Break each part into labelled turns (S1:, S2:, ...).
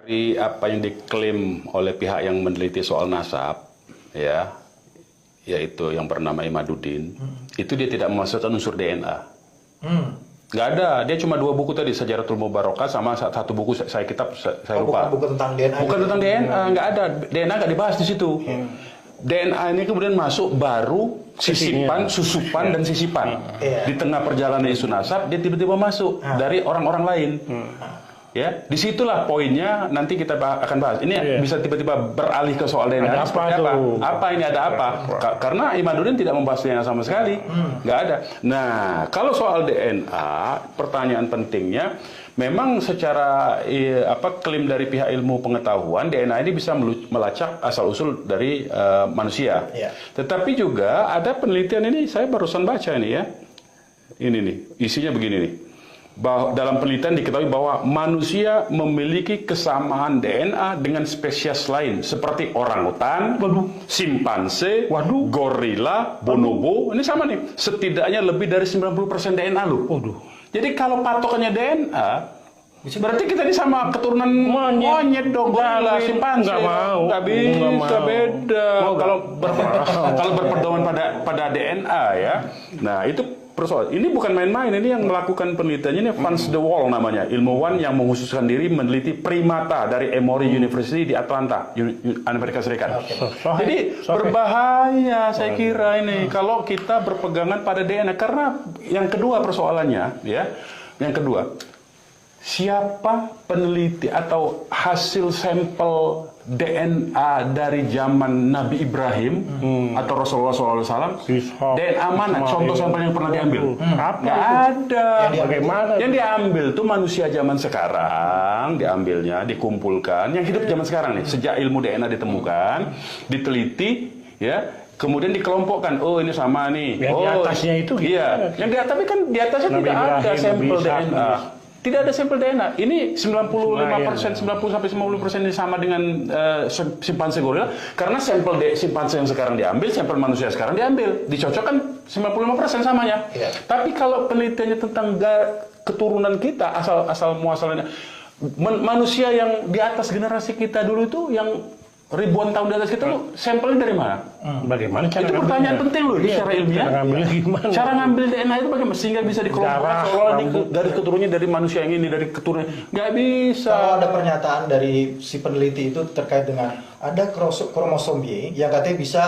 S1: Dari apa yang diklaim oleh pihak yang meneliti soal nasab, ya, yaitu yang bernama Imaduddin, itu dia tidak memasukkan unsur DNA. Nggak ada, dia cuma 2 buku tadi, Sejarahul Mubarakah sama 1 buku saya lupa.
S2: Bukan tentang DNA.
S1: Bukan tentang DNA, nggak ada. DNA nggak dibahas di situ. DNA ini kemudian masuk baru sisipan, susupan, dan sisipan. Di tengah perjalanan isu nasab, dia tiba-tiba masuk dari orang-orang lain. Ya, disitulah poinnya. Nanti kita akan bahas. Ini bisa tiba-tiba beralih ke soal DNA. Apa ini ada apa? Karena Imaduddin tidak membahas DNA sama sekali, nggak ada. Nah, kalau soal DNA, pertanyaan pentingnya, memang secara klaim dari pihak ilmu pengetahuan, DNA ini bisa melacak asal usul dari manusia. Tetapi juga ada penelitian ini, saya barusan baca ini ya. Ini nih, isinya begini nih. Bahwa dalam penelitian diketahui bahwa manusia memiliki kesamaan DNA dengan spesies lain seperti orangutan, simpanse, gorila, bonobo. Ini sama nih, setidaknya lebih dari 90% DNA loh. Jadi kalau patokannya DNA, berarti kita ini sama keturunan monyet dong, gorila, simpanse. Nggak bisa, beda. Kalau berpedoman pada DNA ya. Nah itu persoalan. Ini bukan main-main, ini yang melakukan penelitiannya ini Vance de Waal namanya, ilmuwan yang mengkhususkan diri meneliti primata dari Emory University di Atlanta, Amerika Serikat. Jadi berbahaya saya kira ini kalau kita berpegangan pada DNA, karena yang kedua persoalannya ya, yang kedua, siapa peneliti atau hasil sampel DNA dari zaman Nabi Ibrahim atau Rasulullah SAW? DNA mana? Contoh sampel yang pernah diambil? Nggak ada. Yang diambil tuh manusia zaman sekarang, diambilnya, dikumpulkan, yang hidup zaman sekarang nih, sejak ilmu DNA ditemukan, diteliti, ya. Kemudian dikelompokkan, oh ini sama nih.
S3: Yang di atasnya itu
S1: iya. Yang di atas, tapi kan di atasnya tidak ada sampel DNA. Tidak ada sampel DNA. Ini 95%, 90-50% ini sama dengan simpanse gorila. Karena sampel simpanse yang sekarang diambil, sampel manusia sekarang diambil. Dicocokkan 95% samanya. Tapi kalau penelitiannya tentang keturunan kita, asal muasalnya, manusia yang di atas generasi kita dulu itu, yang ribuan tahun di atas kita tuh, sampelnya dari mana?
S3: Bagaimana cara
S1: itu pertanyaan penting loh secara ilmiah. Cara ngambil DNA itu bagaimana sehingga bisa dikelompokkan seolah dari keturunannya dari manusia yang ini, dari keturunan. Nggak bisa.
S2: Kalau ada pernyataan dari si peneliti itu terkait dengan ada kromosom Y yang katanya bisa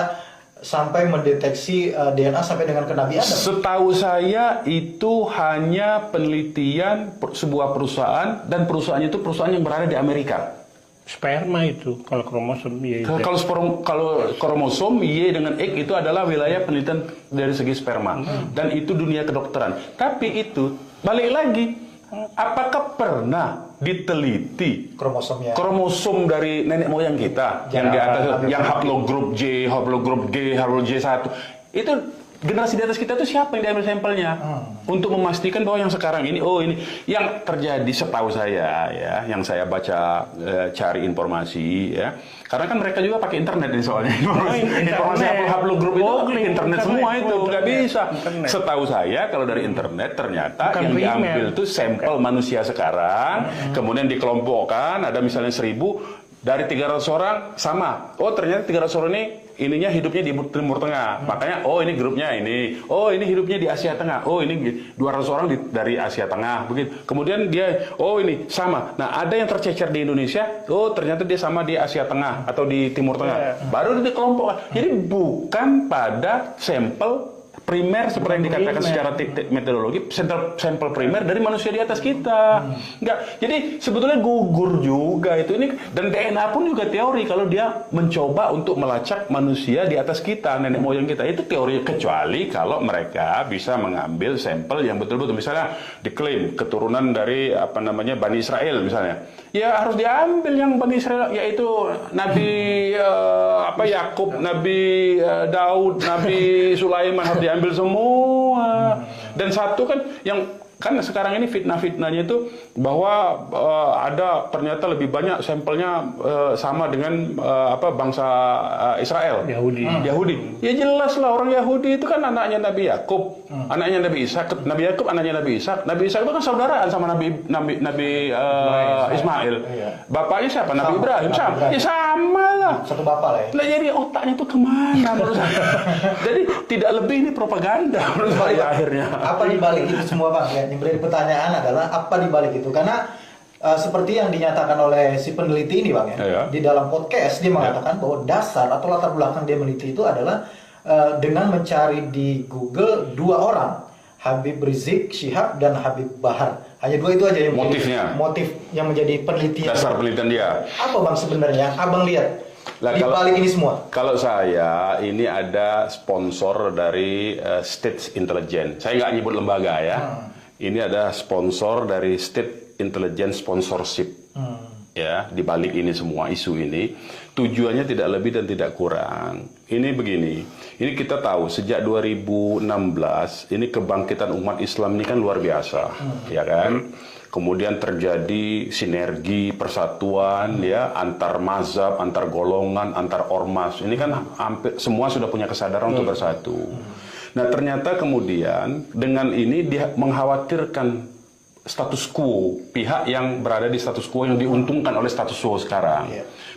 S2: sampai mendeteksi DNA sampai dengan ke Nabi Adam.
S1: Setahu saya itu hanya penelitian sebuah perusahaan, dan perusahaannya itu perusahaan yang berada di Amerika.
S3: Sperma itu, kalau kromosom Y.
S1: Kalau kromosom Y dengan X itu adalah wilayah penelitian dari segi sperma, dan itu dunia kedokteran. Tapi itu balik lagi, apakah pernah diteliti kromosom dari nenek moyang kita yang di atas, yang haplogrup J, haplogrup G, haplogrup J1 itu? Generasi di atas kita itu siapa yang diambil sampelnya untuk memastikan bahwa yang sekarang ini, oh ini yang terjadi setahu saya ya, yang saya baca cari informasi ya, karena kan mereka juga pakai internet ini soalnya informasi haplogrup itu internet semua itu nggak bisa. Setahu saya kalau dari internet ternyata yang diambil itu sampel manusia sekarang, kemudian dikelompokkan, ada misalnya 1000 dari 300 orang sama. Oh ternyata 300 orang ini ininya hidupnya di Timur Tengah. Makanya oh ini grupnya ini. Oh ini hidupnya di Asia Tengah. Oh ini 200 orang dari Asia Tengah. Begitu. Kemudian dia oh ini sama. Nah, ada yang tercecer di Indonesia. Oh ternyata dia sama di Asia Tengah atau di Timur Tengah. Baru dikelompokkan. Jadi bukan pada sampel primer seperti yang dikatakan secara metodologi, sampel primer dari manusia di atas kita. Enggak. Jadi sebetulnya gugur juga itu ini, dan DNA pun juga teori kalau dia mencoba untuk melacak manusia di atas kita, nenek moyang kita. Itu teori, kecuali kalau mereka bisa mengambil sampel yang betul-betul misalnya diklaim keturunan dari Bani Israel misalnya. Ya harus diambil yang Bani Israel, yaitu Nabi Yakub, Nabi Daud, Nabi Sulaiman, harus diambil semua. Dan satu kan yang Kan sekarang ini fitnah-fitnahnya itu bahwa ada ternyata lebih banyak sampelnya sama dengan bangsa Israel. Yahudi. Ya jelas lah, orang Yahudi itu kan anaknya Nabi Yakub, anaknya Nabi Ishak, Nabi Yakub anaknya Nabi Ishak. Nabi Ishak itu kan saudaraan sama Nabi Ismail. Bapaknya siapa? Nabi Ibrahim. Sama. Ya sama lah.
S2: Satu bapak lah ya.
S1: Nah, jadi otaknya itu kemana menurut saya? Jadi tidak lebih ini propaganda menurut saya akhirnya.
S2: Apa dibalik itu semua Bang? Yang menjadi pertanyaan adalah apa dibalik itu? Karena seperti yang dinyatakan oleh si peneliti ini Bang ya, di dalam podcast dia mengatakan bahwa dasar atau latar belakang dia meneliti itu adalah dengan mencari di Google 2 orang, Habib Rizik Syihab dan Habib Bahar. Hanya 2 itu aja yang motif yang menjadi penelitian.
S1: Dasar penelitian dia.
S2: Apa Bang sebenarnya Abang lihat di balik ini semua?
S1: Kalau saya, ini ada sponsor dari State Intelligence. Saya nggak nyebut lembaga ya. Ini ada sponsor dari State Intelligence Sponsorship. Ya, di balik ini semua isu ini, tujuannya tidak lebih dan tidak kurang. Ini begini, ini kita tahu sejak 2016 ini kebangkitan umat Islam ini kan luar biasa, ya kan? Kemudian terjadi sinergi, persatuan, ya, antar mazhab, antar golongan, antar ormas. Ini kan hampir semua sudah punya kesadaran untuk bersatu. Nah, ternyata kemudian dengan ini dia mengkhawatirkan status quo, pihak yang berada di status quo yang diuntungkan oleh status quo sekarang.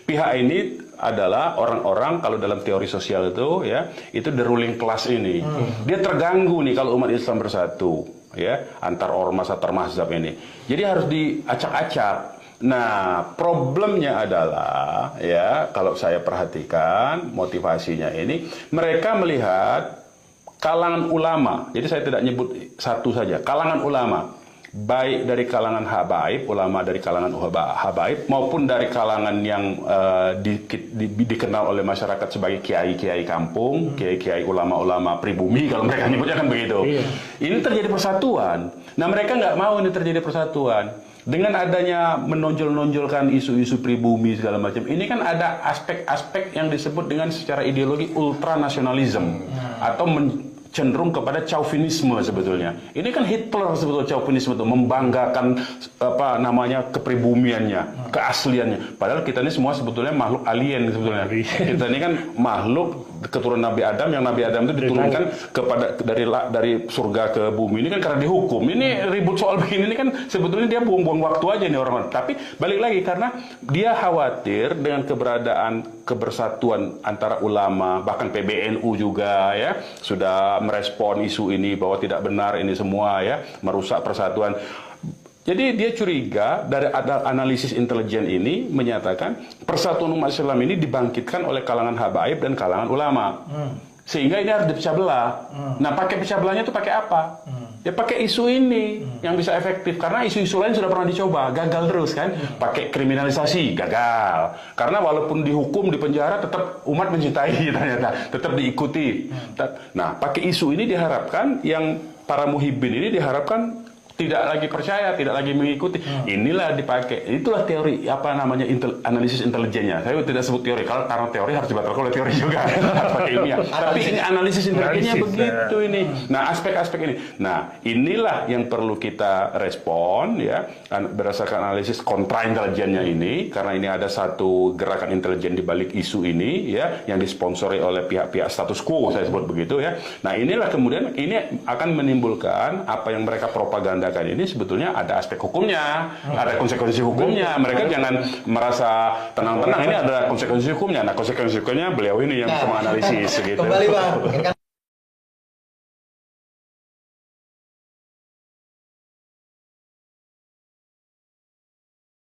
S1: Pihak ini adalah orang-orang, kalau dalam teori sosial itu, ya, itu the ruling class ini. Dia terganggu nih kalau umat Islam bersatu, ya, antar ormas, antar mazhab ini. Jadi harus diacak-acak. Nah, problemnya adalah, ya, kalau saya perhatikan motivasinya ini, mereka melihat kalangan ulama. Jadi saya tidak nyebut satu saja, kalangan ulama. Baik dari kalangan habaib, ulama dari kalangan habaib, maupun dari kalangan yang dikenal oleh masyarakat sebagai kiai-kiai kampung, kiai-kiai ulama-ulama pribumi, kalau mereka nyebutnya kan begitu. Ini terjadi persatuan. Nah, mereka nggak mau ini terjadi persatuan. Dengan adanya menonjol-nonjolkan isu-isu pribumi segala macam, ini kan ada aspek-aspek yang disebut dengan secara ideologi ultranasionalisme atau cenderung kepada chauvinisme sebetulnya. Ini kan Hitler sebetulnya chauvinisme itu, membanggakan kepribumiannya, keasliannya. Padahal kita ini semua sebetulnya makhluk alien sebetulnya. Kita ini kan makhluk keturunan Nabi Adam, yang Nabi Adam itu diturunkan kepada dari surga ke bumi. Ini kan karena dihukum. Ini ribut soal begini ini kan sebetulnya dia buang-buang waktu aja nih orang-orang. Tapi balik lagi karena dia khawatir dengan kebersatuan antara ulama, bahkan PBNU juga ya sudah merespon isu ini bahwa tidak benar ini semua ya, merusak persatuan. Jadi dia curiga dari analisis intelijen ini menyatakan persatuan umat Islam ini dibangkitkan oleh kalangan habaib dan kalangan ulama. Sehingga ini harus dipecah belah. Nah, pakai pecah belahnya itu pakai apa? Ya pakai isu ini yang bisa efektif. Karena isu-isu lain sudah pernah dicoba, gagal terus kan. Pakai kriminalisasi, gagal. Karena walaupun dihukum, di penjara, tetap umat mencintai ternyata. Tetap diikuti. Nah, pakai isu ini diharapkan, yang para muhibbin ini diharapkan tidak lagi percaya, tidak lagi mengikuti. Inilah dipakai. Itulah teori analisis intelijennya. Saya tidak sebut teori karena teori harus dibatalkan oleh teori juga atau ilmiah. Tapi ini analisis intelijennya begitu ini. Nah, aspek-aspek ini. Nah, inilah yang perlu kita respon ya berdasarkan analisis kontra intelijennya ini, karena ini ada satu gerakan intelijen di balik isu ini ya yang disponsori oleh pihak-pihak status quo, saya sebut begitu ya. Nah, inilah kemudian ini akan menimbulkan apa yang mereka propaganda ini sebetulnya ada aspek hukumnya, ada konsekuensi hukumnya. Mereka jangan merasa tenang-tenang, ini ada konsekuensi hukumnya. Nah, konsekuensi hukumnya beliau ini yang bisa menganalisis gitu.
S2: Kembali Bang.